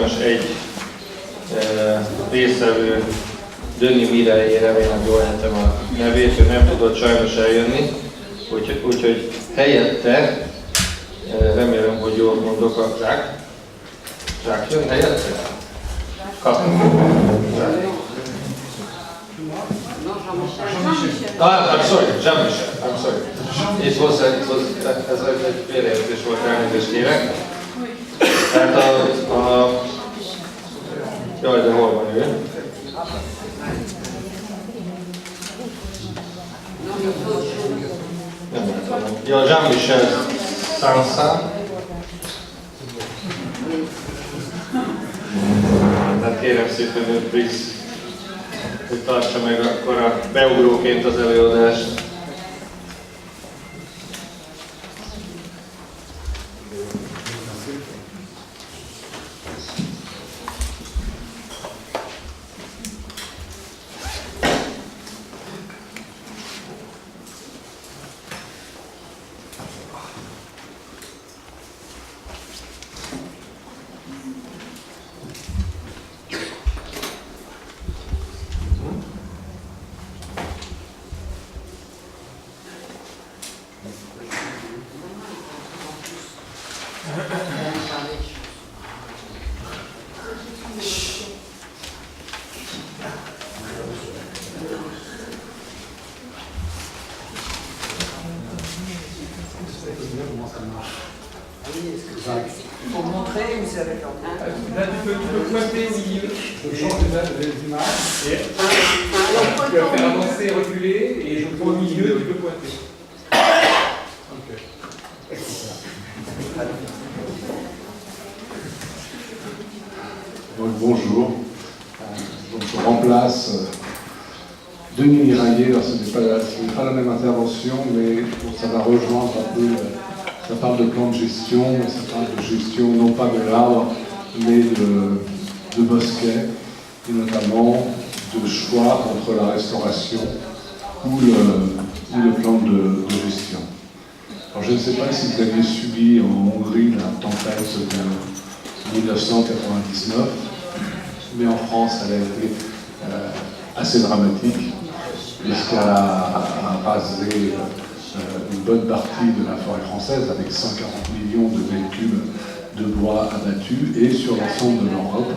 sajnos egy résztvevő, Dönni Mirei, remélem jól ejtem a nevét, ő nem tudott sajnos eljönni, úgyhogy helyette, remélem, hogy jól mondok, a Zsák jön helyette? I'm sorry, Jean-Michel, I'm sorry. Ez egy félreértés volt, elnézést kérek. Tehát jaj, de hol van ő? Nem látom. Ja, Jean-Michel Sansa. Tehát kérem szépen, hogy tartsa meg akkor a beugróként az előadást. Pour montrer ou c'est avec l'ordinateur? Là, tu peux pointer au milieu, je change les images, et tu peux faire avancer, reculer, et je prends au milieu, tu peux pointer. Donc, bonjour, donc, je remplace Denis Miraillet. Alors, ce n'est pas la même intervention, mais bon, ça va rejoindre un peu. Ça parle de plan de gestion, mais ça parle de gestion non pas de l'arbre, mais de bosquets, et notamment de choix entre la restauration ou le plan de gestion. Alors je ne sais pas si vous aviez subi en Hongrie la tempête de 1999, mais en France elle a été assez dramatique, puisqu'elle a rasé une bonne partie de la forêt française avec 140 millions de mètres cubes de bois abattus, et sur l'ensemble de l'Europe,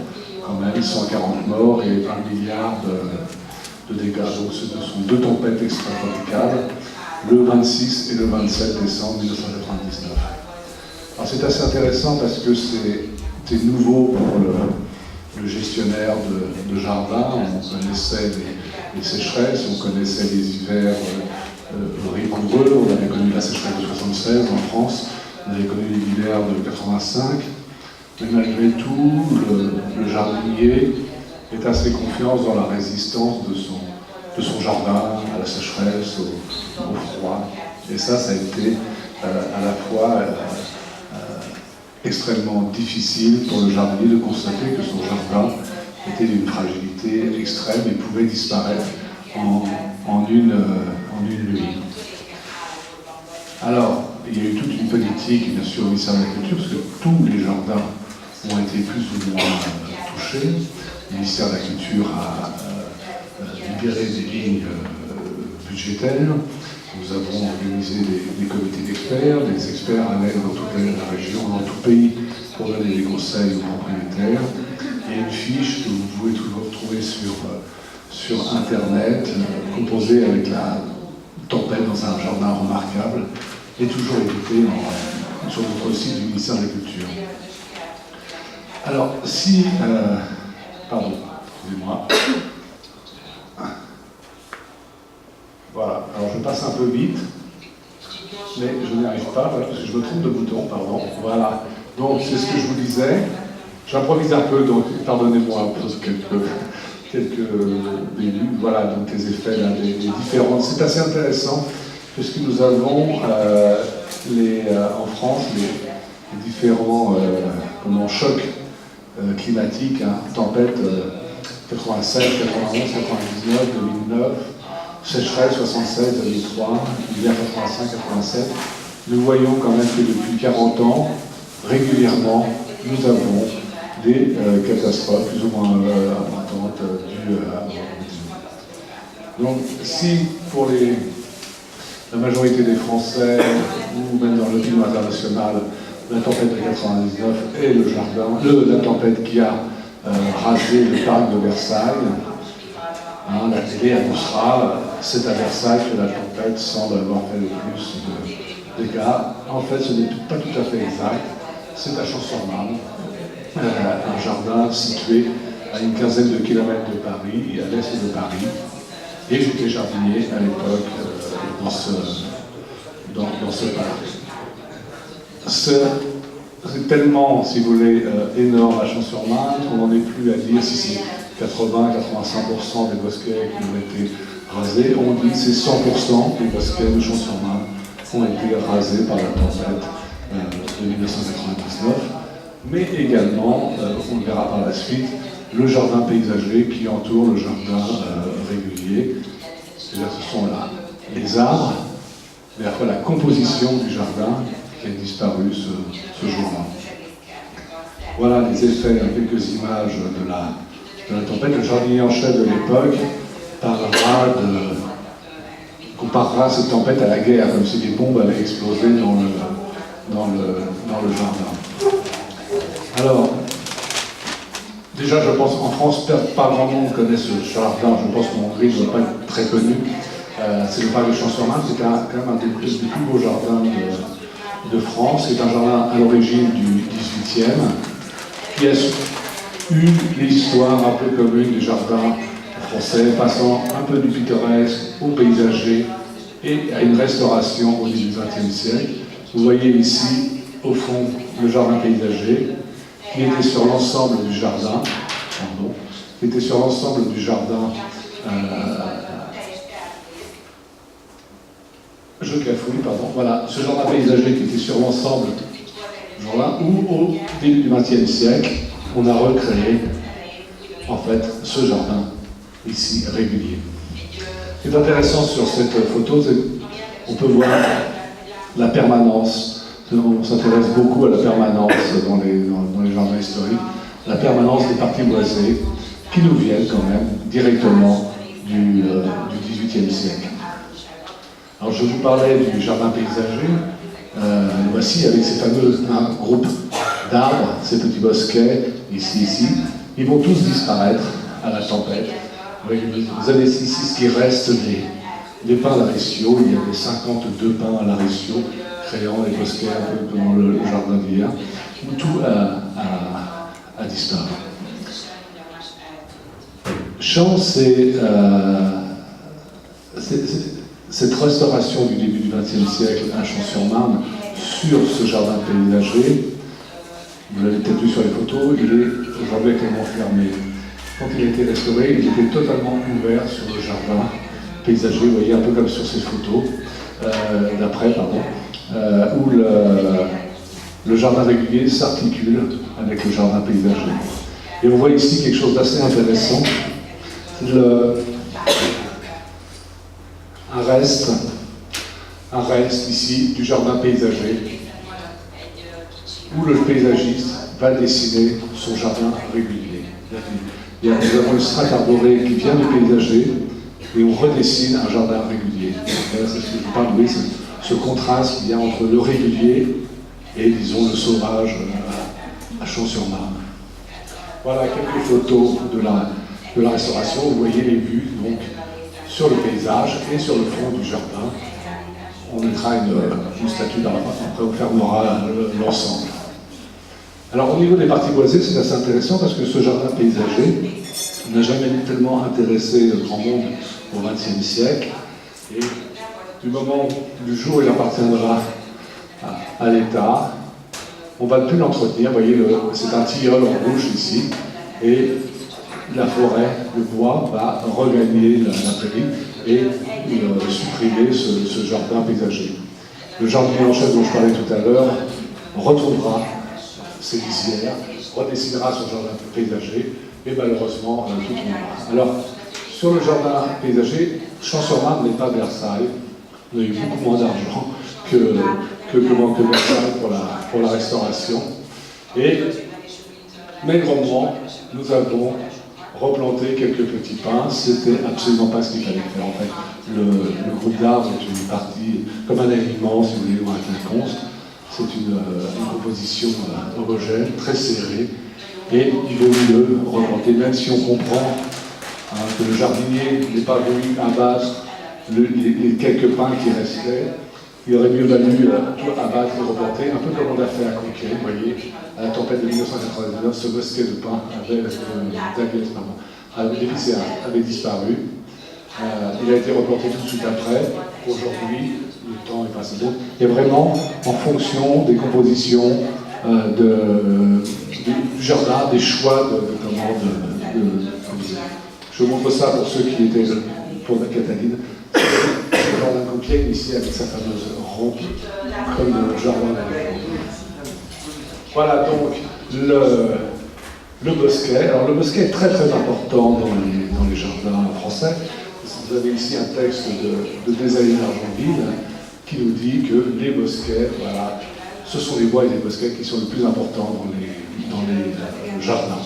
quand même 140 morts et 1 milliard de dégâts. Donc ce sont deux tempêtes extratropicales, le 26 et le 27 décembre 1999. Alors c'est assez intéressant parce que c'est nouveau pour le gestionnaire de jardin. On connaissait les sécheresses, on connaissait les hivers rigoureux, on avait connu la sécheresse de 1976 en France, on avait connu les hivers de 1985, mais malgré tout, le jardinier est assez confiant dans la résistance de son jardin à la sécheresse, au froid. Et ça a été à la fois extrêmement difficile pour le jardinier de constater que son jardin était d'une fragilité extrême et pouvait disparaître en une nuit. Alors, il y a eu toute une politique, bien sûr, au ministère de l'Agriculture, parce que tous les jardins ont été plus ou moins touchés. Le ministère de l'Agriculture a libéré des lignes budgétaires. Nous avons organisé des comités d'experts. Les experts allaient dans toute la région, dans tout le pays, pour donner des conseils aux propriétaires. Il y a une fiche que vous pouvez toujours trouver sur Internet, composée avec la tempête dans un jardin remarquable, et toujours édité sur notre site du ministère de l'Agriculture. Alors, si... pardon, excusez-moi. Voilà, alors je passe un peu vite, mais je n'y arrive pas, voilà, parce que je me trompe de bouton, pardon. Voilà, donc c'est ce que je vous disais. J'improvise un peu, donc pardonnez-moi, on pose quelques débuts. Voilà, donc les effets, là, les différentes. C'est assez intéressant, puisque nous avons en France les différents chocs climatiques, hein, tempêtes 87, 91, 99, 2009, sécheresse 76, 2003, hiver 85, 87. Nous voyons quand même que depuis 40 ans, régulièrement, nous avons des catastrophes plus ou moins importantes dues à. Donc, si pour la majorité des Français, ou même dans l'opinion internationale, la tempête de 99 est la tempête qui a rasé le parc de Versailles, hein, la télé annoncera c'est à Versailles que la tempête semble avoir fait le plus de dégâts. En fait, ce n'est pas tout à fait exact. C'est à Champs-sur-Marne, un jardin situé à une quinzaine de kilomètres de Paris, à l'est de Paris. Et j'étais jardinier à l'époque dans ce parc. C'est tellement, si vous voulez, énorme à Champs-sur-Marne qu'on n'en est plus à dire si c'est 80-85% des bosquets qui ont été rasés. On dit que c'est 100% des bosquets de Champs-sur-Marne qui ont été rasés par la tempête de 1999. Mais également, on le verra par la suite, le jardin paysager qui entoure le jardin régulier. C'est-à-dire que ce sont là les arbres, mais après la composition du jardin qui a disparu ce jour-là. Voilà les effets, quelques images de la tempête. Le jardinier en chef de l'époque comparera cette tempête à la guerre, comme si des bombes avaient explosé dans le jardin. Alors, déjà, je pense qu'en France, pas grand monde connaît ce jardin. Je pense qu'en Hongrie, il ne doit pas être très connu. C'est le parc de Champs-sur-Marne. C'est quand même un des plus beaux jardins de France. C'est un jardin à l'origine du XVIIIe, qui a eu l'histoire un peu commune des jardins français, passant un peu du pittoresque au paysager et à une restauration au début du XXe siècle. Vous voyez ici, au fond, le jardin paysager, qui était sur l'ensemble du jardin, je cafouille, pardon, voilà, ce jardin paysager qui était sur l'ensemble du jardin, où au début du XXe siècle, on a recréé, en fait, ce jardin, ici, régulier. Ce qui est intéressant sur cette photo, c'est qu'on peut voir la permanence. On s'intéresse beaucoup à la permanence dans les jardins historiques, la permanence des parties boisées qui nous viennent quand même directement du XVIIIe siècle. Alors je vous parlais du jardin paysager, voici avec ces fameux groupes d'arbres, ces petits bosquets, ici, ils vont tous disparaître à la tempête. Vous avez ici ce qui reste des pins d'Arestio, il y avait 52 pins à l'Arestio, créant les bosquets un peu comme le jardin d'hier, où tout a disparu. Champs, c'est cette restauration du début du XXe siècle à Champs-sur-Marne sur ce jardin paysager. Vous l'avez peut-être vu sur les photos, il est aujourd'hui actuellement fermé. Quand il a été restauré, il était totalement ouvert sur le jardin paysager, vous voyez un peu comme sur ces photos d'après, où le jardin régulier s'articule avec le jardin paysager. Et on voit ici quelque chose d'assez intéressant. Un reste ici du jardin paysager, où le paysagiste va dessiner son jardin régulier. Nous avons une strate arborée qui vient du paysager, et on redessine un jardin régulier. C'est ce que je vous parle, oui, ce contraste qu'il y a entre le régulier et, disons, le sauvage à Champs-sur-Marne. Voilà quelques photos de la restauration. Vous voyez les vues donc, sur le paysage et sur le fond du jardin. On mettra une statue dans la part, après on fermera l'ensemble. Alors au niveau des parties boisées, c'est assez intéressant parce que ce jardin paysager n'a jamais tellement intéressé le grand monde au XXe siècle. Et du jour où il appartiendra à l'État, on ne va plus l'entretenir. Vous voyez, c'est un tilleul en rouge ici. Et la forêt, le bois, va regagner la prairie et supprimer ce jardin paysager. Le jardinier en chef dont je parlais tout à l'heure retrouvera ses lisières, redessinera son jardin paysager et malheureusement tout tombera. Alors, sur le jardin paysager, Champs-sur-Marne n'est pas Versailles. On a eu beaucoup moins d'argent que Versailles pour la restauration. Et maigrement, nous avons replanté quelques petits pins. C'était absolument pas ce qu'il fallait faire. En fait, le groupe d'arbres est une partie, comme un aliment, si vous voulez, ou un quinconce. C'est une composition homogène, très serrée. Et il vaut mieux replanter, même si on comprend que le jardinier n'est pas venu abattre les quelques pins qui restaient. Il aurait mieux valu abattre et replanter, un peu comme on l'a fait à Conquet, vous voyez, à la tempête de 1999, ce bosquet de pins avait disparu. Il a été replanté tout de suite après. Aujourd'hui, le temps est passé. Donc, il y a vraiment, en fonction des compositions du jardin, des choix je vous montre ça pour ceux qui étaient pour la Cataline. Le jardin de Compiègne, ici, avec sa fameuse rampe, comme le jardin de Voilà donc le bosquet. Alors, le bosquet est très très important dans les jardins français. Vous avez ici un texte de Désalines d'Argenville qui nous dit que les bosquets, voilà, ce sont les bois et les bosquets qui sont les plus importants dans les jardins.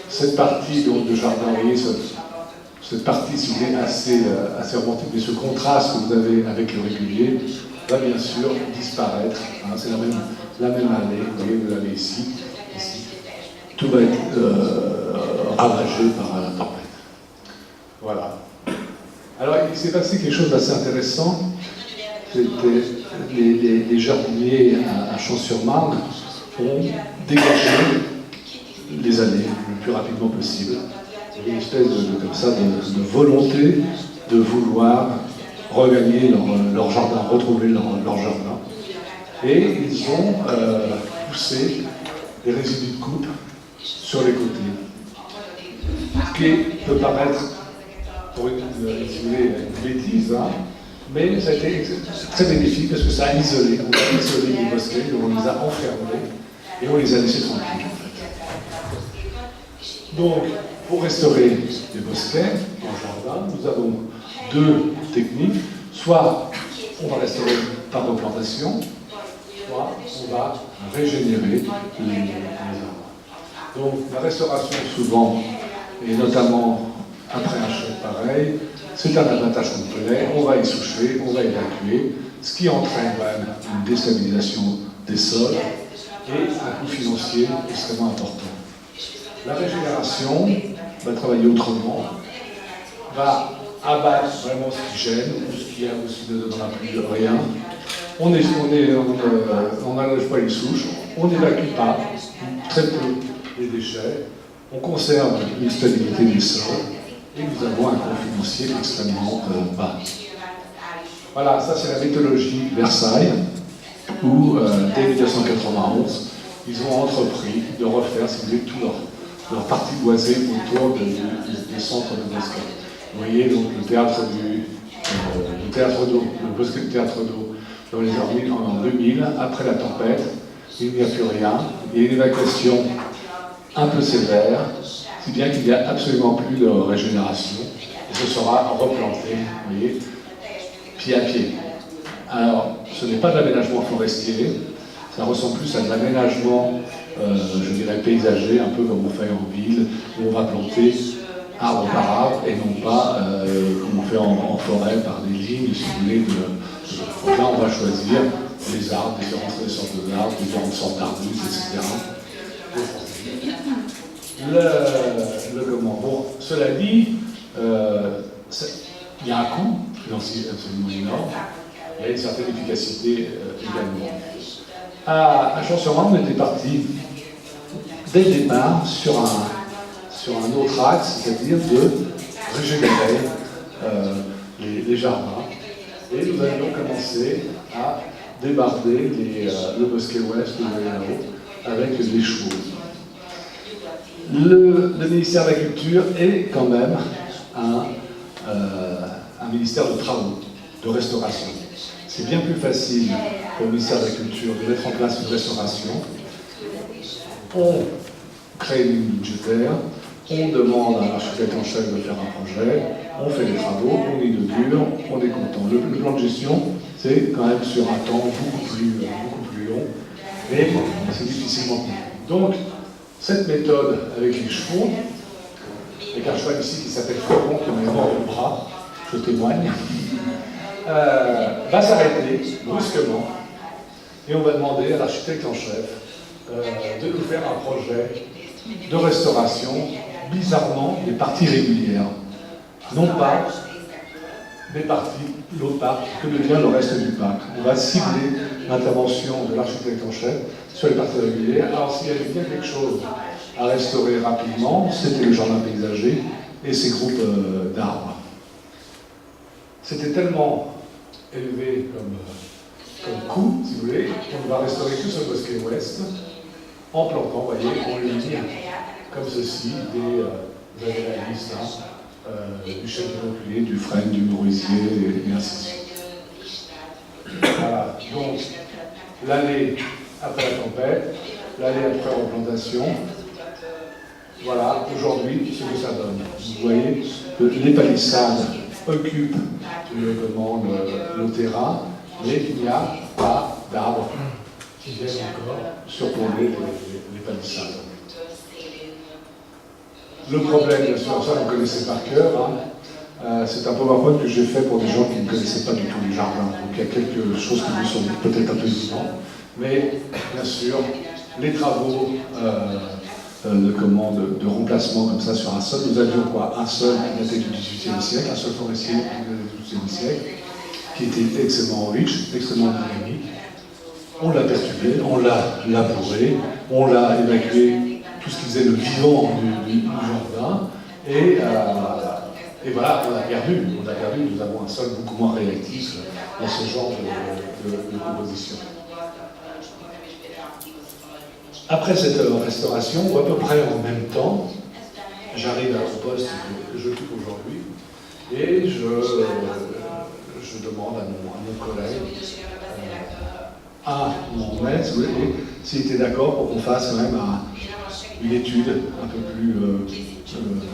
Cette partie donc, de jardin, vous voyez, cette partie, si vous voulez, assez romantique, mais ce contraste que vous avez avec le régulier va bien sûr disparaître. Hein, c'est la même année, vous voyez, vous l'avez ici. Tout va être ravagé par la tempête. Voilà. Alors, il s'est passé quelque chose d'assez intéressant. C'était les jardiniers à Champs-sur-Marne ont dégagé les années le plus rapidement possible. Il y a une espèce de volonté de vouloir regagner leur jardin, retrouver leur jardin. Et ils ont poussé des résidus de coupe sur les côtés. Ce qui peut paraître pour une bêtise, hein, mais ça a été très bénéfique parce que ça a isolé. On a isolé les bosquets, on les a enfermés et on les a laissés tranquilles. Donc, pour restaurer les bosquets en jardin, nous avons deux techniques. Soit on va restaurer par replantation, soit on va régénérer les arbres. Donc, la restauration, souvent, et notamment après un choc pareil, c'est un abattage complet, on va essoucher, on va évacuer, ce qui entraîne quand même une déstabilisation des sols et un coût financier extrêmement important. La régénération va travailler autrement, va abattre vraiment ce qui gêne, ou ce qui ne donnera plus rien. On n'enlève pas les souches, on n'évacue pas, très peu les déchets, on conserve une stabilité des sols, et nous avons un coût financier extrêmement bas. Voilà, ça c'est la méthodologie Versailles, où dès 1991, ils ont entrepris de refaire, si vous voulez, tout leur partie boisée autour des centres de bosquet. Vous voyez donc le théâtre d'eau, le bosquet de théâtre d'eau dans les années en 2000, après la tempête, il n'y a plus rien, il y a une évacuation un peu sévère, si bien qu'il n'y a absolument plus de régénération, et ce sera replanté, vous voyez, pied à pied. Alors, ce n'est pas de l'aménagement forestier, ça ressemble plus à de l'aménagement, je dirais, paysager, un peu comme on fait en ville, où on va planter arbre par arbre, et non pas comme on fait en forêt, par des lignes, si vous voulez, donc là, on va choisir les arbres, différentes sortes d'arbres, différentes sortes d'arbustes, etc. Bon, cela dit, il y a un coût financier absolument énorme, il y a une certaine efficacité également. À Champs-sur-Marne, on était parti dès le départ sur un autre axe, c'est-à-dire de régénérer les jardins. Et nous avions commencé à débarder le bosquet ouest de l'Hérault avec les chevaux. Le ministère de la Culture est quand même un ministère de travaux, de restauration. C'est bien plus facile pour le ministère de la Culture de mettre en place une restauration. On crée une ligne budgétaire, on demande à l'architecte en chef de faire un projet, on fait les travaux, on inaugure, on est content. Le plan de gestion, c'est quand même sur un temps beaucoup plus long, et c'est difficilement tenu. Donc, Cette méthode avec les chevaux, avec un cheval ici qui s'appelle Faucon, qui m'est mort au bras, je témoigne, va s'arrêter brusquement et on va demander à l'architecte en chef de nous faire un projet de restauration, bizarrement, des parties régulières. Non pas des parties, l'autre parc, que devient le reste du parc. On va cibler l'intervention de l'architecte en chef sur les parties régulières. Alors s'il y avait bien quelque chose à restaurer rapidement, c'était le jardin paysager et ses groupes d'arbres. C'était tellement élevé comme coût, si vous voulez, qu'on va restaurer tout ce bosquet ouest en plantant, vous voyez, en ligne, comme ceci, vous avez la liste, hein, du chêne inoculé, du frêne, du merisier, et ainsi de suite. Voilà, donc l'année après la tempête, l'année après replantation, voilà, aujourd'hui, ce que ça donne. Vous voyez, les palissades occupent le terrain, mais il n'y a pas d'arbres qui viennent encore surplomber les palissades. Le problème, bien sûr, ça vous connaissez par cœur, hein, c'est un PowerPoint que j'ai fait pour des gens qui ne connaissaient pas du tout les jardins. Donc il y a quelque chose qui vous sont peut-être un peu évidents, mais bien sûr, les travaux de remplacement comme ça sur un sol, nous avions quoi? Un sol qui datait du XVIIIe siècle, un sol forestier qui datait du XVIIIe siècle, qui était extrêmement riche, extrêmement dynamique. On l'a perturbé, on l'a labouré, on l'a évacué, tout ce qui faisait le vivant du jardin, et voilà, on a perdu, nous avons un sol beaucoup moins réactif dans ce genre de composition. Après cette restauration, ou à peu près en même temps, j'arrive au poste que j'occupe aujourd'hui, et je demande à mon collègue, à mon maître, s'il était d'accord pour qu'on fasse quand même une étude un peu plus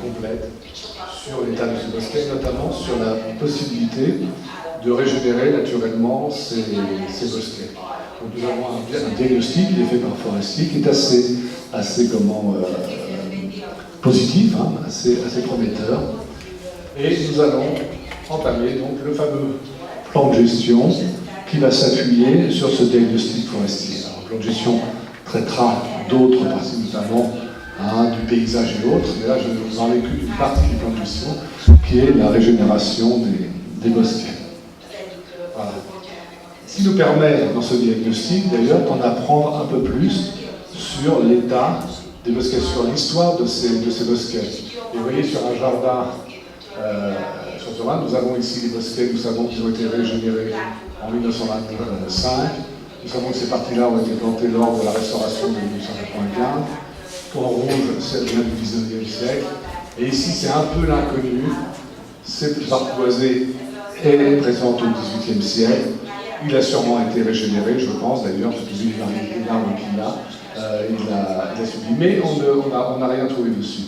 complète sur l'état de ce bosquet, notamment sur la possibilité de régénérer naturellement ces bosquets. Donc nous avons un diagnostic qui est fait par Forestier qui est assez positif, hein, assez prometteur. Et nous allons entamer donc le fameux plan de gestion qui va s'appuyer sur ce diagnostic forestier. Alors, le plan de gestion traitera d'autres parties, notamment du paysage et autres, mais là je ne vous en ai qu'une partie du plan de gestion qui est la régénération des bosquets. Voilà. Ce qui nous permet, dans ce diagnostic d'ailleurs, d'en apprendre un peu plus sur l'état des bosquets, sur l'histoire de ces bosquets. Et vous voyez, sur un jardin sur Thomas, nous avons ici les bosquets, nous savons qu'ils ont été régénérés en 1925. Nous savons que ces parties-là ont été plantées lors de la restauration de 1995. En rouge, celle vient du 19e siècle. Et ici, c'est un peu l'inconnu. Cette parc boisée est présente au 18e siècle. Il a sûrement été régénéré, je pense, d'ailleurs, parce que vu les variétés d'arbres qu'il a, il a subi. Mais on n'a rien trouvé dessus.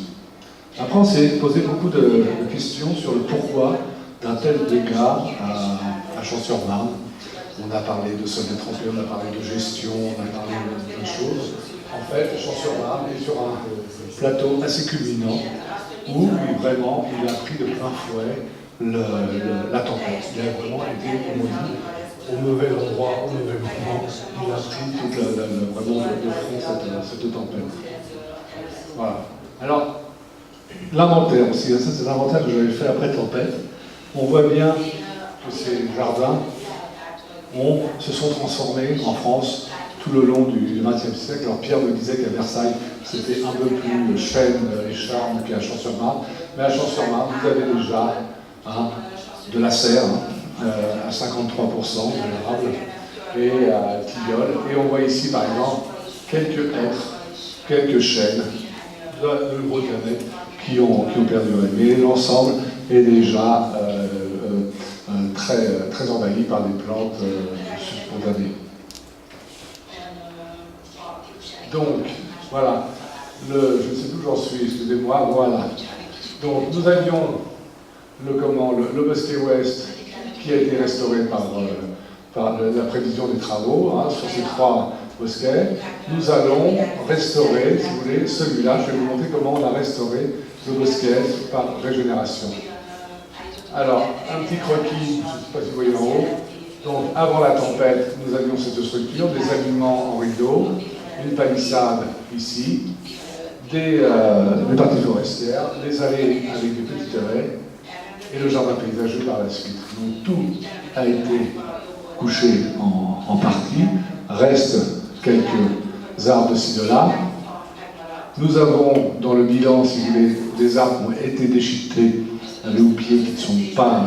Après, on s'est posé beaucoup de questions sur le pourquoi d'un tel dégât à Champs-sur-Marne. On a parlé de sol détrempé, on a parlé de gestion, on a parlé de plein de choses. En fait, Champs-sur-Marne est sur un plateau assez culminant où vraiment il a pris de plein fouet la tempête. Il a vraiment été, comme on dit, au mauvais endroit, au mauvais moment. Il a pris vraiment de front cette tempête. Voilà. Alors, l'inventaire aussi, ça c'est l'inventaire que j'avais fait après tempête. On voit bien que ces jardins se sont transformés en France tout le long du XXe siècle. Alors Pierre me disait qu'à Versailles, c'était un peu plus chêne et charme qu'à Champs-sur-Marne. Mais à Champs-sur-Marne, vous avez déjà de la serre à 53% de l'érable et à tilleul. Et on voit ici par exemple quelques hêtres, quelques chênes, de gros canet qui ont perduré. Mais l'ensemble est déjà très envahi par des plantes spontanées. Donc, voilà, je ne sais plus où j'en suis, excusez-moi, voilà. Donc, nous avions le bosquet ouest qui a été restauré par la prévision des travaux, sur ces 3 bosquet. Nous allons restaurer, si vous voulez, celui-là. Je vais vous montrer comment on a restauré le bosquet par régénération. Alors, un petit croquis, je ne sais pas si vous voyez en haut. Donc, avant la tempête, nous avions cette structure, des alignements en rideau, une palissade ici, des parties forestières, des allées avec des petits haies, et le jardin paysager par la suite. Donc, tout a été couché en partie. Restent quelques arbres de ci, de là. Nous avons, dans le bilan, si vous voulez, des arbres qui ont été déchiquetés, les houppiers qui ne sont pas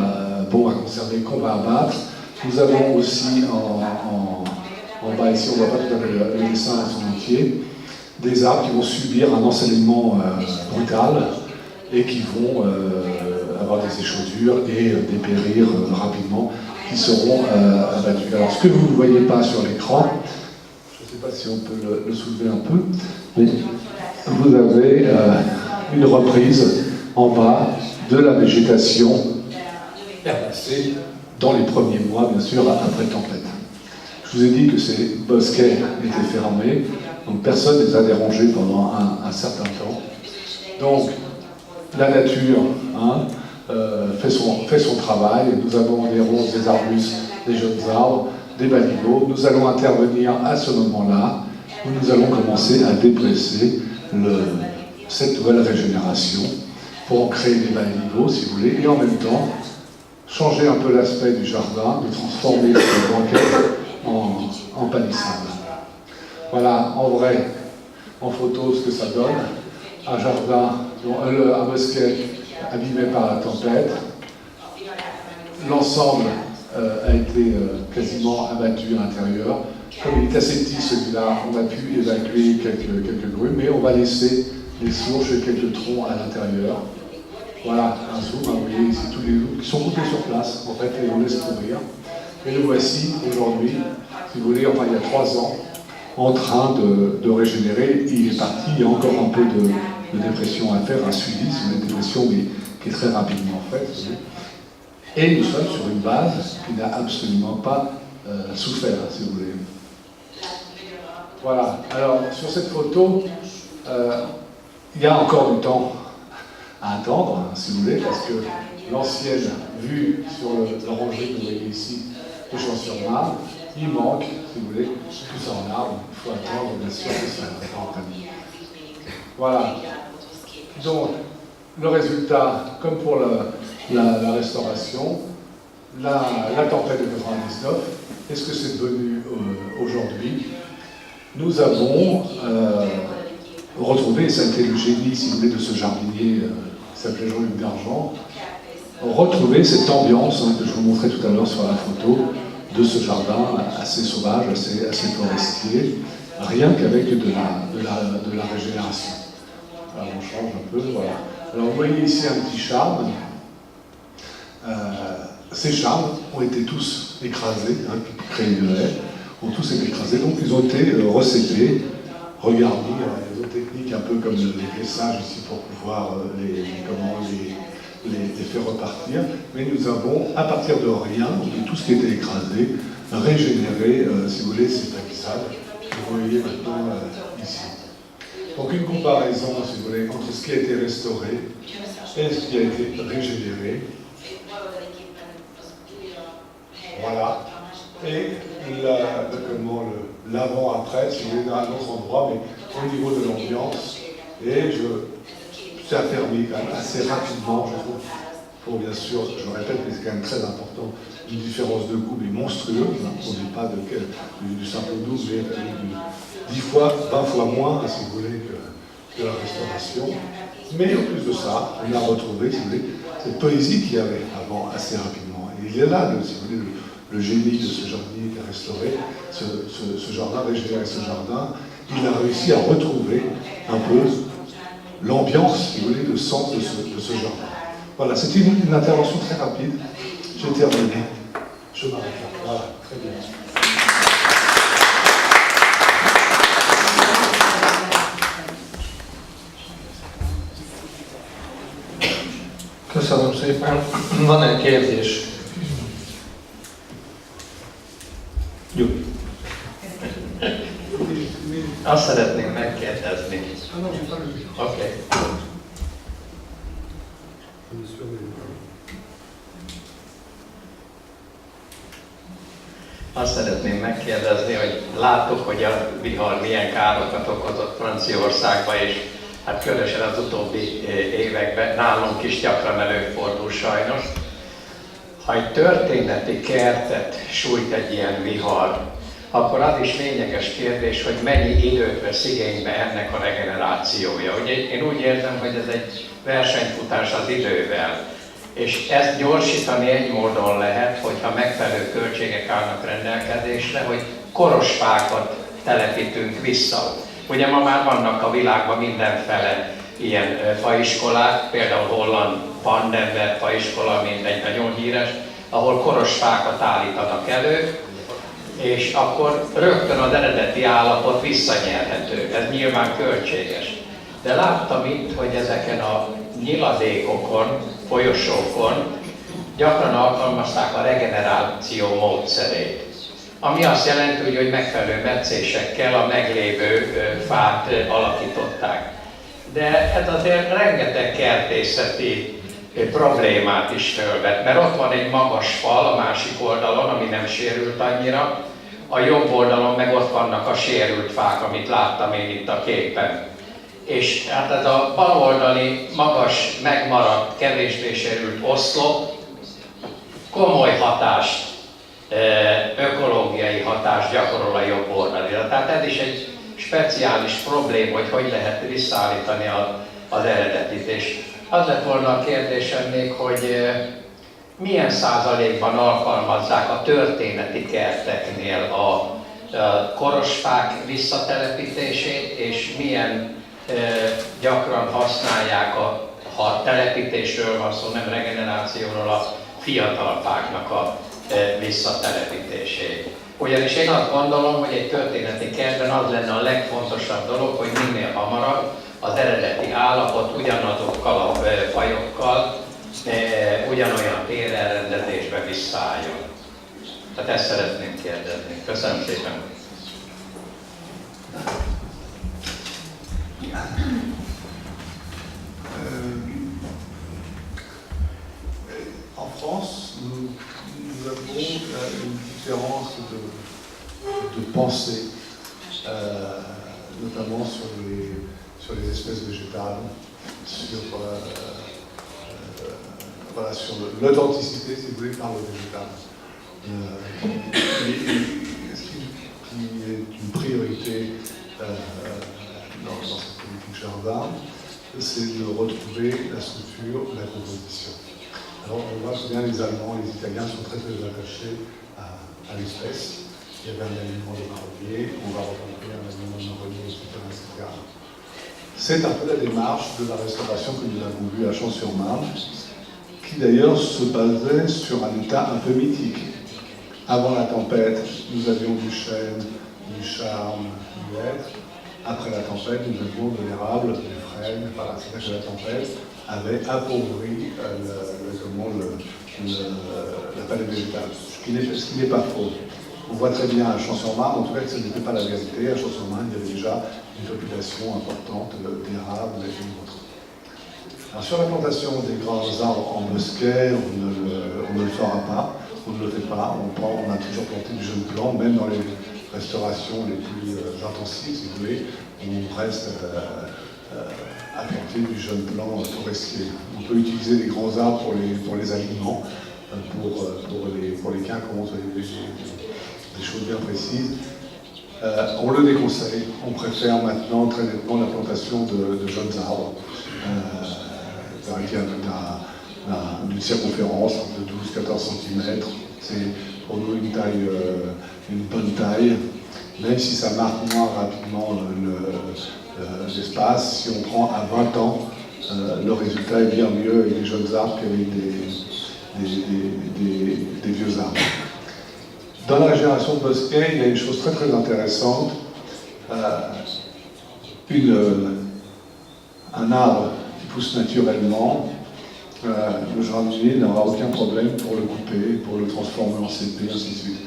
bons à conserver, qu'on va abattre. Nous avons aussi en bas ici, on ne voit pas tout à fait le dessin à son entier, des arbres qui vont subir un ensoleillement brutal et qui vont avoir des échaudures et dépérir rapidement, qui seront abattus. Alors ce que vous ne voyez pas sur l'écran, je ne sais pas si on peut le soulever un peu, mais vous avez une reprise en bas de la végétation herbacée dans les premiers mois, bien sûr, après tempête. Je vous ai dit que ces bosquets étaient fermés, donc personne ne les a dérangés pendant un certain temps. Donc, la nature fait son travail. Nous avons des roses, des arbustes, des jeunes arbres, des baliveaux. Nous allons intervenir à ce moment-là où nous allons commencer à dépresser cette nouvelle régénération pour en créer des baliveaux, si vous voulez, et en même temps changer un peu l'aspect du jardin, de transformer cette banquette en palissade. Voilà, en vrai, en photo, ce que ça donne. Un jardin, un bosquet abîmé par la tempête. L'ensemble a été quasiment abattu à l'intérieur. Comme il est assez petit celui-là, on a pu évacuer quelques grumes, mais on va laisser les souches et quelques troncs à l'intérieur. Voilà, un zoom, vous voyez ici tous les loups qui sont coupés sur place, en fait, et on laisse courir. Et le voici aujourd'hui, si vous voulez, enfin il y a 3 ans, en train de régénérer. Il est parti, il y a encore un peu de dépression à faire, un suivi, c'est une dépression mais qui est très rapidement faite. Et nous sommes sur une base qui n'a absolument pas souffert, si vous voulez. Voilà, alors sur cette photo, il y a encore du temps à attendre, si vous voulez, parce que l'ancienne vue sur l'orangerie que vous voyez ici, de Champs-sur-Marne, il manque, si vous voulez, tout ça en arbre, il faut attendre, bien sûr, que ça rentre. Voilà. Donc, le résultat, comme pour la restauration, la tempête de 99, est-ce que c'est devenu aujourd'hui? Nous avons retrouvé, ça a été le génie, si vous voulez, de ce jardinier qui s'appelait Jean-Luc Dargent, retrouver cette ambiance que je vous montrais tout à l'heure sur la photo, de ce jardin assez sauvage, assez forestier, rien qu'avec de la régénération. Alors on change un peu, voilà. Alors vous voyez ici un petit charme. Ces charmes ont été tous écrasés, qui créaient une haie, ont tous été écrasés, donc ils ont été recétés, regarnis. Alors, il y a d'autres techniques, un peu comme les glaissages ici pour pouvoir les faire repartir, mais nous avons, à partir de rien, de tout ce qui était écrasé, régénéré, si vous voulez, ces palissades que vous voyez maintenant ici. Donc une comparaison, si vous voulez, entre ce qui a été restauré et ce qui a été régénéré. Voilà. Et l'avant-après, si vous voulez, dans un autre endroit, mais au niveau de l'ambiance. Et ça a permis quand même assez rapidement, je trouve, pour bien sûr, je le répète, mais c'est quand même très important, une différence de goût mais monstrueuse. On n'est pas du simple double, mais 10 fois, 20 fois moins, si vous voulez, que la restauration. Mais en plus de ça, on a retrouvé, si vous voulez, cette poésie qu'il y avait avant assez rapidement. Et il y a là, si vous voulez, le génie de ce jardinier qui a restauré ce jardin, régénéré ce jardin. Il a réussi à retrouver un peu l'ambiance, si vous voulez, le sens de ce jardin. Voilà, c'était une intervention très rapide. J'ai terminé. Je m'arrête là. Voilà, très bien. Köszönöm szépen. Van egy kérdés? Jó. Azt szeretném megkérdezni. Ah non, j'ai pas le micro. Oké. Azt szeretném megkérdezni, hogy láttuk, hogy a vihar milyen károkat okozott Franciaországba, és hát különösen az utóbbi években nálunk is gyakran előfordul sajnos. Ha egy történeti kertet sújt egy ilyen vihar, akkor az is lényeges kérdés, hogy mennyi időt vesz igénybe ennek a regenerációja. Ugye én úgy érzem, hogy ez egy versenyfutás az idővel, és ezt gyorsítani egy módon lehet, hogyha megfelelő költségek állnak rendelkezésre, hogy koros fákat telepítünk vissza. Ugye ma már vannak a világban mindenfele ilyen faiskolák, például holland Vandenberg faiskola, mint egy nagyon híres, ahol koros fákat állítanak elő, és akkor rögtön az eredeti állapot visszanyerhető. Ez nyilván költséges. De láttam itt, hogy ezeken a nyiladékokon, folyosókon gyakran alkalmazták a regeneráció módszerét. Ami azt jelenti, hogy megfelelő metszésekkel a meglévő fát alakították. De ez azért rengeteg kertészeti problémát is fölvet, mert ott van egy magas fal a másik oldalon, ami nem sérült annyira, a jobb oldalon meg ott vannak a sérült fák, amit láttam én itt a képen. És hát ez a baloldali, magas, megmaradt, kevésbé sérült oszlop komoly hatást, ökológiai hatást gyakorol a jobb oldalira. Tehát ez is egy speciális probléma, hogy lehet visszaállítani az eredetit. És az lett volna a kérdésem még, hogy milyen százalékban alkalmazzák a történeti kerteknél a koros fák visszatelepítését, és milyen gyakran használják, ha telepítésről van szó, nem regenerációról, a fiatal fáknak a visszatelepítését. Ugyanis én azt gondolom, hogy egy történeti kertben az lenne a legfontosabb dolog, hogy minél hamarabb az eredeti állapot ugyanazokkal a fajokkal, ugyanolyan térrendezésbe visszaálljon. Tehát ezt szeretném kérdezni. Köszönöm szépen! En France, nous avons une différence de pensée, notamment sur les espèces végétales, voilà, sur l'authenticité, si vous voulez, par le végétal. Ce qui est une priorité dans cette politique jardin, c'est de retrouver la structure, la composition. Alors on voit que bien les Allemands, les Italiens sont très très attachés à l'espèce. Il y avait un alignement de marronniers, on va retrouver un alignement de marronniers, etc. C'est un peu la démarche de la restauration que nous avons vue à Champs-sur-Marne, qui d'ailleurs se basait sur un état un peu mythique. Avant la tempête, nous avions du chêne, du charme, du hêtre. Après la tempête, nous avions de l'érable, du frêne. Voilà, c'est-à-dire que la tempête avait appauvri la palette végétale, ce qui n'est pas faux. On voit très bien à Champs-sur-Marne, en tout cas que ce n'était pas la vérité. À Champs-sur-Marne, il y avait déjà une population importante d'érables et autres. Alors sur la plantation des grands arbres en bosquet, on ne le fera pas, on ne le fait pas, on a toujours planté du jeune plant, même dans les restaurations les plus intensives, si vous voulez, on reste à planter du jeune plant forestier. On peut utiliser des grands arbres pour les aliments, pour les quinconces, des choses bien précises. On le déconseille, on préfère maintenant très nettement la plantation de jeunes arbres, d'une circonférence de 12-14 cm. C'est pour nous une bonne taille, même si ça marque moins rapidement l'espace. Si on prend à 20 ans, le résultat est bien mieux avec des jeunes arbres qu'avec des vieux arbres. Dans la régénération de bosquet, il y a une chose très très intéressante. Un arbre qui pousse naturellement, le jardinier n'aura aucun problème pour le couper, pour le transformer en CP, ainsi de suite.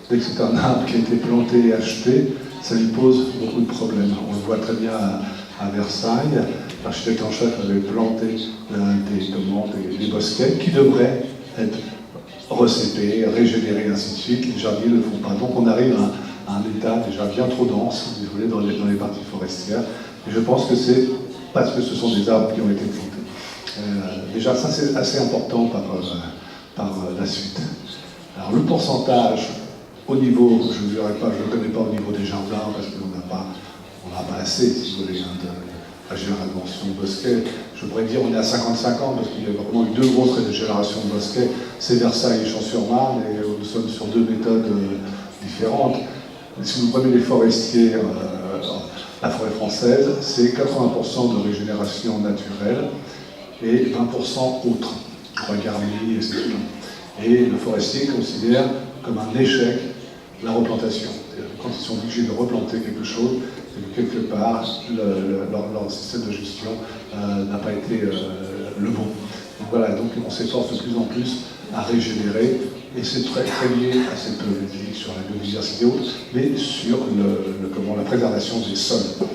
Dès que c'est un arbre qui a été planté et acheté, ça lui pose beaucoup de problèmes. On le voit très bien à Versailles. L'architecte en chef avait planté des bosquets qui devraient être recépés, régénérés, ainsi de suite. Les jardiniers ne le font pas. Donc on arrive à un état déjà bien trop dense, si vous voulez, dans les parties forestières. Et je pense que c'est parce que ce sont des arbres qui ont été plantés. Déjà, ça c'est assez important par la suite. Alors le pourcentage au niveau, je ne le connais pas au niveau des jardins parce qu'on n'a pas assez, si vous voulez, de régénération de bosquets. Je pourrais dire on est à 50-50 parce qu'il y a vraiment eu deux grosses régénérations de bosquets, c'est Versailles et Champs-sur-Marne, et nous sommes sur deux méthodes différentes. Si vous prenez les forestiers, la forêt française, c'est 80% de régénération naturelle et 20% autre, Roy-Garnier, etc. Et le forestier considère comme un échec la replantation. Quand ils sont obligés de replanter quelque chose, c'est que quelque part, leur système de gestion n'a pas été le bon. Donc voilà, donc on s'efforce de plus en plus à régénérer, et c'est très, très lié à cette politique sur la biodiversité haute, mais sur la préservation des sols.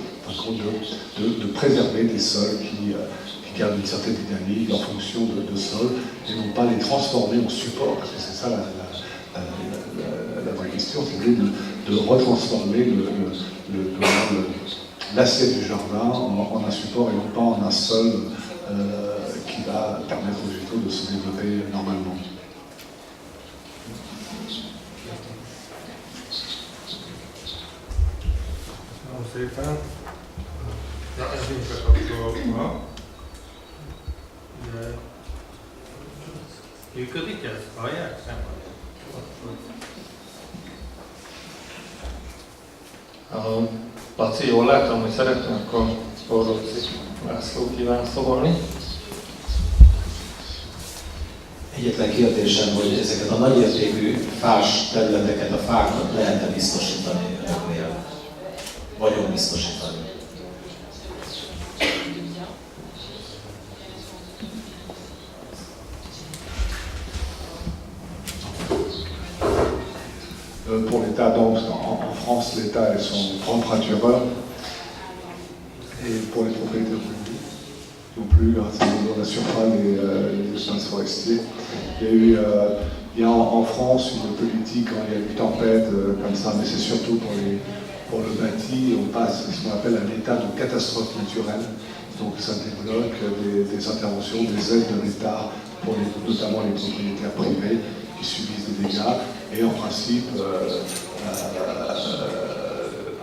De préserver des sols qui gardent une certaine dynamique, leur fonction de sol, et non pas les transformer en support, parce que c'est ça la vraie question, c'est de retransformer l'assiette du jardin en un support et non pas en un sol qui va permettre aux végétaux de se développer normalement. Szépen. Ez nincs bekapcsolva. De működik ez? Hallják? Nem hallják. Laci, jól látom, hogy szeretnél, akkor Orróci László kíván szólni. Egyetlen kérdésem, hogy ezeket a nagyértékű fás területeket a fáknak lehet-e biztosítani önöknél? Vagyon biztosítani? Pour l'État, donc en France, l'État est son propre assureur, et pour les propriétaires publics non plus, on n'assure pas les espaces forestiers. Il y a en France une politique quand il y a une tempête comme ça, mais c'est surtout pour le bâti, on passe ce qu'on appelle un état de catastrophe naturelle. Donc ça débloque des interventions, des aides de l'État, pour notamment les propriétaires privés qui subissent des dégâts, et en principe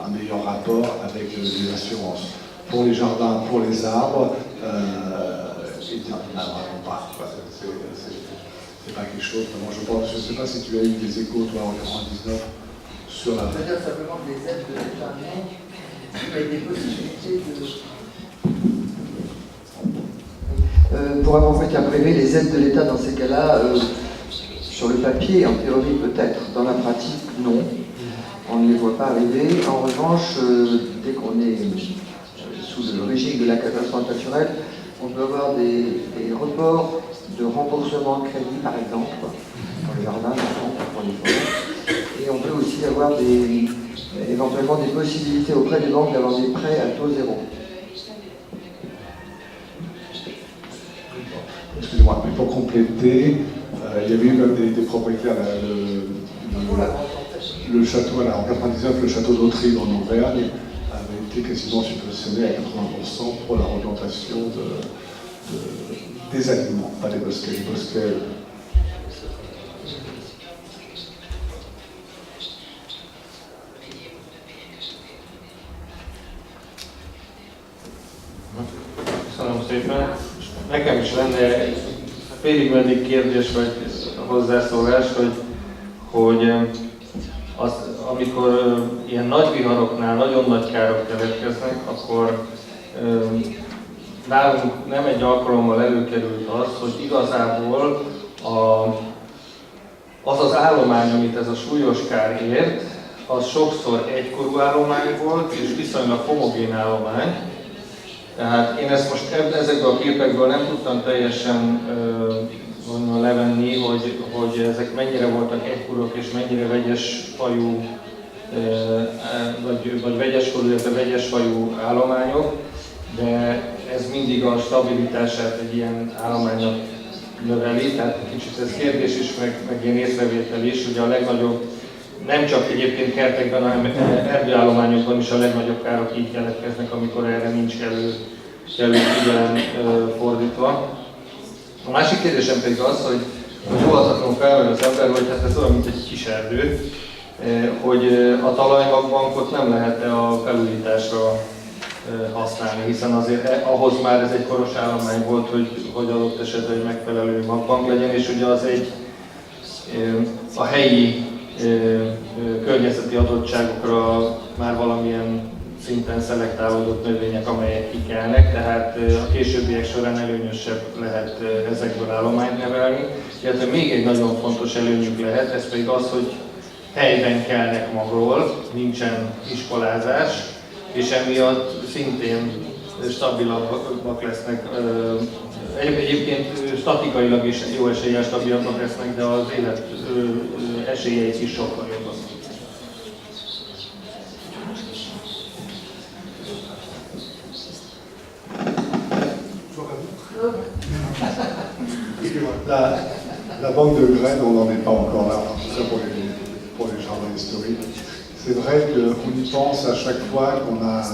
un meilleur rapport avec les assurances. Pour les jardins, pour les arbres, il n'y en a vraiment pas. C'est pas quelque chose, moi je pense, je ne sais pas si tu as eu des échos toi en 99 sur la... Je veux dire simplement des aides de l'État, non, mais des possibilités de... pour avoir fait abréver les aides de l'État dans ces cas-là, sur le papier, en théorie peut-être, dans la pratique, non. On ne les voit pas arriver. En revanche, dès qu'on est sous le régime de la catastrophe naturelle, on peut avoir des reports de remboursement de crédit, par exemple, pour les jardins, pour les forêts. Et on peut aussi avoir éventuellement des possibilités auprès des banques d'avoir des prêts à taux zéro. Excusez-moi, mais pour compléter, il y avait eu même des propriétaires, le château, en 99, le château d'Autrive en Auvergne avait été quasiment subventionné à 80% pour la replantation des aliments, pas des bosquets. Les bosquets, Köszönöm szépen. Nekem is lenne félig-meddig kérdés vagy hozzászólás, hogy amikor ilyen nagy viharoknál nagyon nagy károk keletkeznek, akkor nálunk nem egy alkalommal előkerült az, hogy igazából az állomány, amit ez a súlyos kár ért, az sokszor egykorú állomány volt, és viszonylag homogén állomány. Tehát én ezt most ezekből a képekből nem tudtam teljesen levenni, hogy ezek mennyire voltak egykorúak és mennyire vegyes fajú vagy vegyeskorú, illetve vegyesfajú állományok, de ez mindig a stabilitását egy ilyen állománynak növeli, tehát kicsit ez kérdés is, meg ilyen észrevétel is, hogy a legnagyobb, nem csak egyébként kertekben, hanem erdőállományokban is a legnagyobb károk így keletkeznek, amikor erre nincs kellő figyelem fordítva. A másik kérdésem pedig az, hogy óvatatlanul felmerül az ember, hogy hát ez olyan, mint egy kis erdő, hogy a talajmagbankot nem lehet-e a felújításra használni, hiszen azért ahhoz már ez egy koros állomány volt, hogy adott esetben egy megfelelő magbank legyen, és ugye az egy a helyi környezeti adottságokra már valamilyen szinten szelektálódott növények, amelyek kikelnek, tehát a későbbiek során előnyösebb lehet ezekből állományt nevelni. Illetve még egy nagyon fontos előnyük lehet, ez pedig az, hogy helyben kelnek magról, nincsen iskolázás, és emiatt szintén stabilabbak lesznek. Egyébként statikailag is jó eséllyel stabilabbak lesznek, de az élet esélyeik is sokkal jobbak. La banque de graines, on n'en est pas encore là, en tout cas pour les jardins historiques. C'est vrai qu'on y pense à chaque fois qu'on a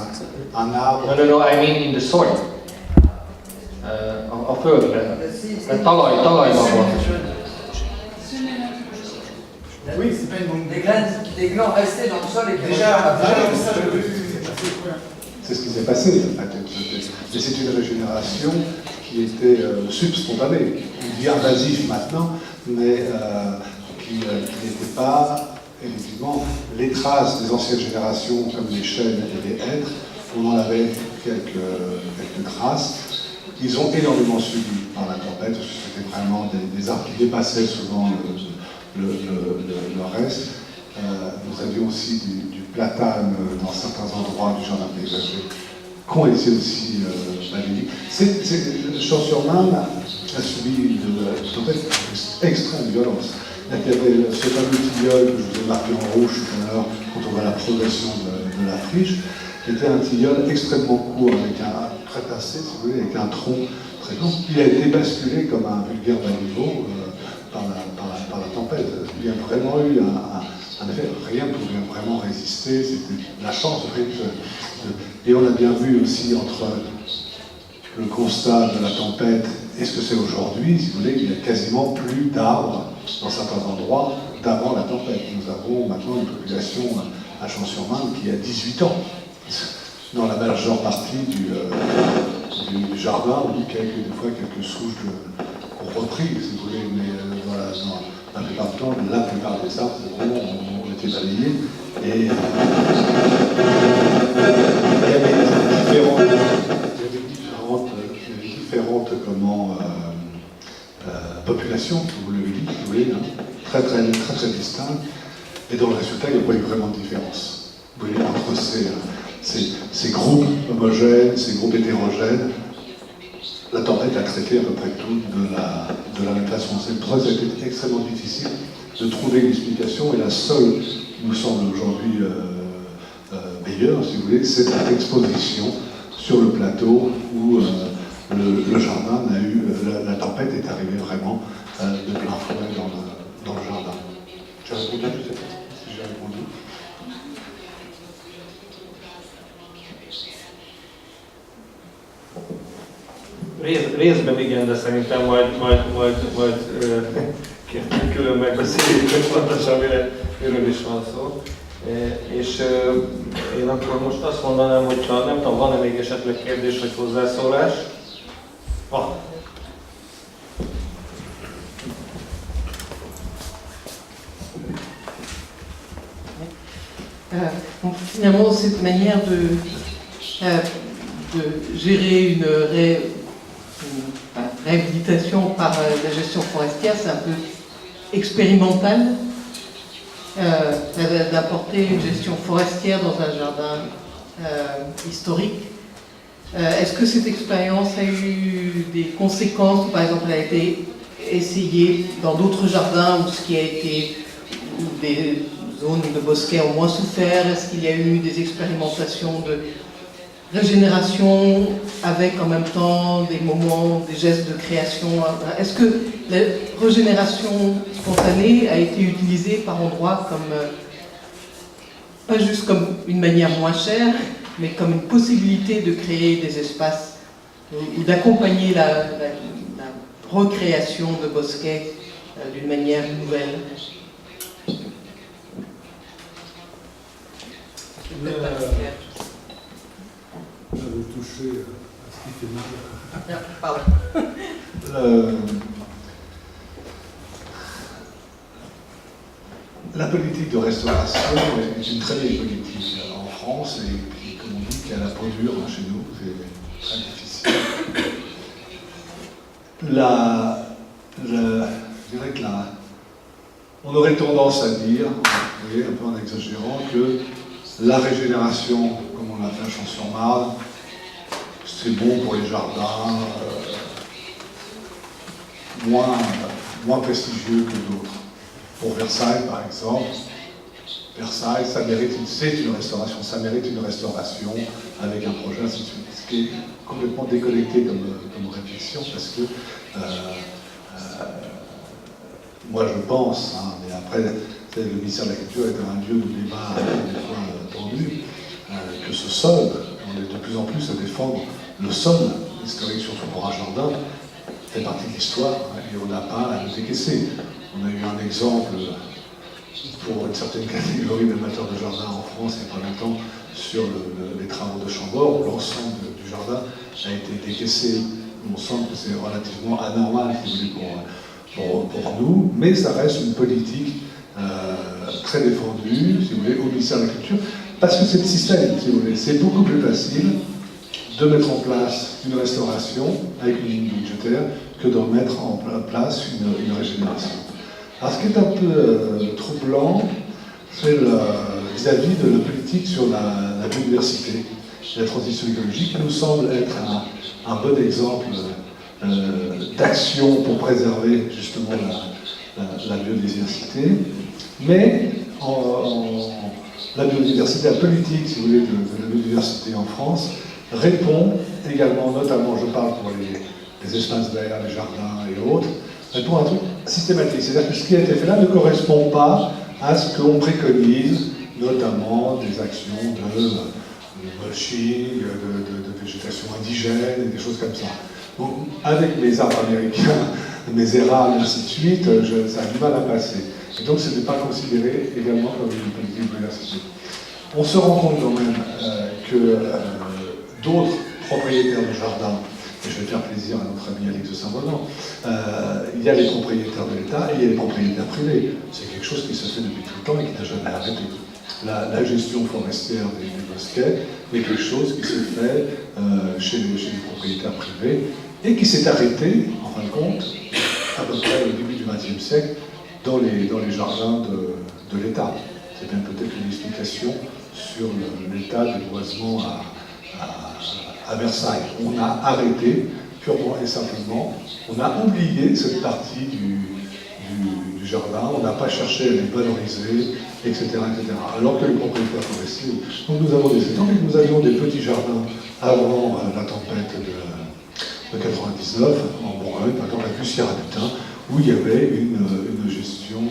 un arbre. No, I mean in the soil. A földben. A talajban. Oui, c'est pas une bombe. Des glands restés dans le sol et qui Déjà, reviennent. ça, je c'est passé. C'est ce qui s'est passé, en fait. Mais c'est une régénération qui était subspontanée. On dit invasif maintenant, mais qui n'était pas, effectivement, les traces des anciennes générations, comme les chênes et les hêtres. On en avait quelques traces. Ils ont énormément subi par la tempête, parce que c'était vraiment des arbres qui dépassaient souvent le reste. Nous avions aussi du platane dans certains endroits du jardin paysager, qui ont été aussi balayés. Le Champ-sur-Marne a subi une tempête extrême violence. Il y avait ce fameux tilleul que je vous ai marqué en rouge tout à l'heure, quand on voit la progression de la friche, qui était un tilleul extrêmement court, avec un trépassé, si vous voulez, avec un tronc très long. Il a été basculé comme un vulgaire baliveau par la tempête. Il y a vraiment eu un effet, rien ne pouvait vraiment résister, c'était la chance. Et on a bien vu aussi entre le constat de la tempête et ce que c'est aujourd'hui, si vous voulez, il y a quasiment plus d'arbres dans certains endroits d'avant la tempête. Nous avons maintenant une population à Champ-sur-Marne qui a 18 ans. Dans la majeure partie du jardin, on dit des fois quelques souches qu'on repris, si vous voulez, mais voilà, dans la plupart du temps, la plupart des arbres ont été balayés. Et il y avait différentes populations, vous le dites, vous voyez, très distinctes. Et dans le résultat, il n'y a pas eu vraiment de différence. Vous voyez, entre ces groupes homogènes, ces groupes hétérogènes, la tempête a traité à peu près tout de la même façon. C'est pour ça que ça a été extrêmement difficile de trouver une explication, et la seule qui nous semble aujourd'hui meilleure, si vous voulez, c'est cette exposition sur le plateau où le jardin a eu, la tempête est arrivée vraiment de plein fouet dans le jardin. J'ai répondu, je ne sais pas si j'ai répondu. Részben igen, de szerintem majd külön megbeszéljük, hogy pontosan miről is van szó. És én akkor most azt mondanám, hogy nem tudom, van-e még esetleg kérdés vagy hozzászólás? Van. Finalement, cette manière de gérer une réhabilitation par la gestion forestière, c'est un peu expérimental, d'apporter une gestion forestière dans un jardin historique. Est-ce que cette expérience a eu des conséquences, par exemple, elle a été essayée dans d'autres jardins où ce qui a été des zones de bosquets ont moins souffert? Est-ce qu'il y a eu des expérimentations de régénération avec en même temps des moments, des gestes de création? Est-ce que la régénération spontanée a été utilisée par endroits comme, pas juste comme une manière moins chère, mais comme une possibilité de créer des espaces ou d'accompagner la recréation de bosquets d'une manière nouvelle? J'avais touché à ce qui fait mal. Ah, pardon. La politique de restauration est une très vieille politique en France et qui, comme on dit, qui a la peau dure chez nous, c'est très difficile. Je dirais que on aurait tendance à dire, vous voyez, un peu en exagérant, que la régénération, comme on l'a fait à Champs-sur-Marne, c'est bon pour les jardins, moins prestigieux que d'autres. Pour Versailles, par exemple, Versailles, c'est une restauration, ça mérite une restauration avec un projet, ainsi de suite. Ce qui est complètement déconnecté comme réflexion, parce que moi je pense, mais après, le ministère de la Culture est un lieu de débat des fois tendu, que ce sol, on est de plus en plus à défendre le sol historique, surtout pour un jardin, fait partie de l'histoire, et on n'a pas à le décaisser. On a eu un exemple pour une certaine catégorie d'amateurs de jardin en France il n'y a pas longtemps sur les travaux de Chambord, où l'ensemble du jardin a été décaissé. Il me semble que c'est relativement anormal, si vous voulez, pour nous, mais ça reste une politique très défendue, si vous voulez, au ministère de la Culture, parce que c'est le système, si vous voulez. C'est beaucoup plus facile de mettre en place une restauration avec une ligne budgétaire que de mettre en place une régénération. Alors ce qui est un peu troublant, c'est vis-à-vis de la politique sur la biodiversité. La transition écologique nous semble être un bon exemple d'action pour préserver justement la biodiversité. Mais la biodiversité, la politique, si vous voulez, de la biodiversité en France répond également, notamment, je parle pour les espaces verts, les jardins et autres, répond à un truc systématique. C'est-à-dire que ce qui a été fait là ne correspond pas à ce qu'on préconise, notamment des actions de mulching, de végétation indigène et des choses comme ça. Donc, avec mes arbres américains, mes érables, et ainsi de suite, ça a du mal à passer. Et donc, ce n'est pas considéré également comme une politique de biodiversité. On se rend compte quand même que d'autres propriétaires de jardins, et je vais faire plaisir à notre ami Alex de Saint-Venant, il y a les propriétaires de l'État et il y a les propriétaires privés. C'est quelque chose qui se fait depuis tout le temps et qui n'a jamais arrêté. La gestion forestière des bosquets est quelque chose qui se fait chez les propriétaires privés et qui s'est arrêté, en fin de compte, à peu près au début du XXe siècle, dans les jardins de l'État. C'est bien peut-être une explication sur l'état du boisement à Versailles. On a arrêté, purement et simplement, on a oublié cette partie du jardin, on n'a pas cherché à les valoriser, etc., etc. Alors que les propriétaires forestiers, donc nous avons des exemples, nous avions des petits jardins avant la tempête de 99, en Bourgogne, par exemple à Bussière-Butin, où il y avait une gestion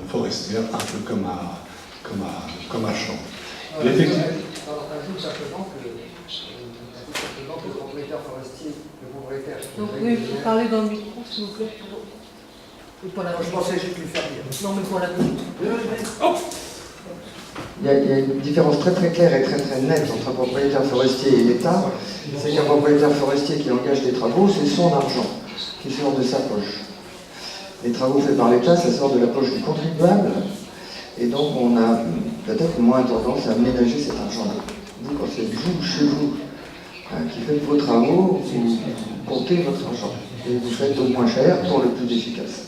forestière un peu comme à Champs. Effectivement. J'ajoute simplement que le propriétaire forestier, le propriétaire... Donc, oui, vous parlez dans le micro, s'il vous plaît. Et pour la Je pensais juste lui faire dire. Non, mais pour la Il y a une différence très très claire et très très nette entre un propriétaire forestier et l'État. C'est qu'un propriétaire forestier qui engage des travaux, c'est son argent qui sort de sa poche. Les travaux faits par l'État, ça sort de la poche du contribuable. Et donc on a peut-être moins tendance à ménager cet argent-là. Vous, quand c'est vous, chez vous, qui faites vos travaux, vous comptez votre argent. Et vous faites au moins cher pour le plus efficace.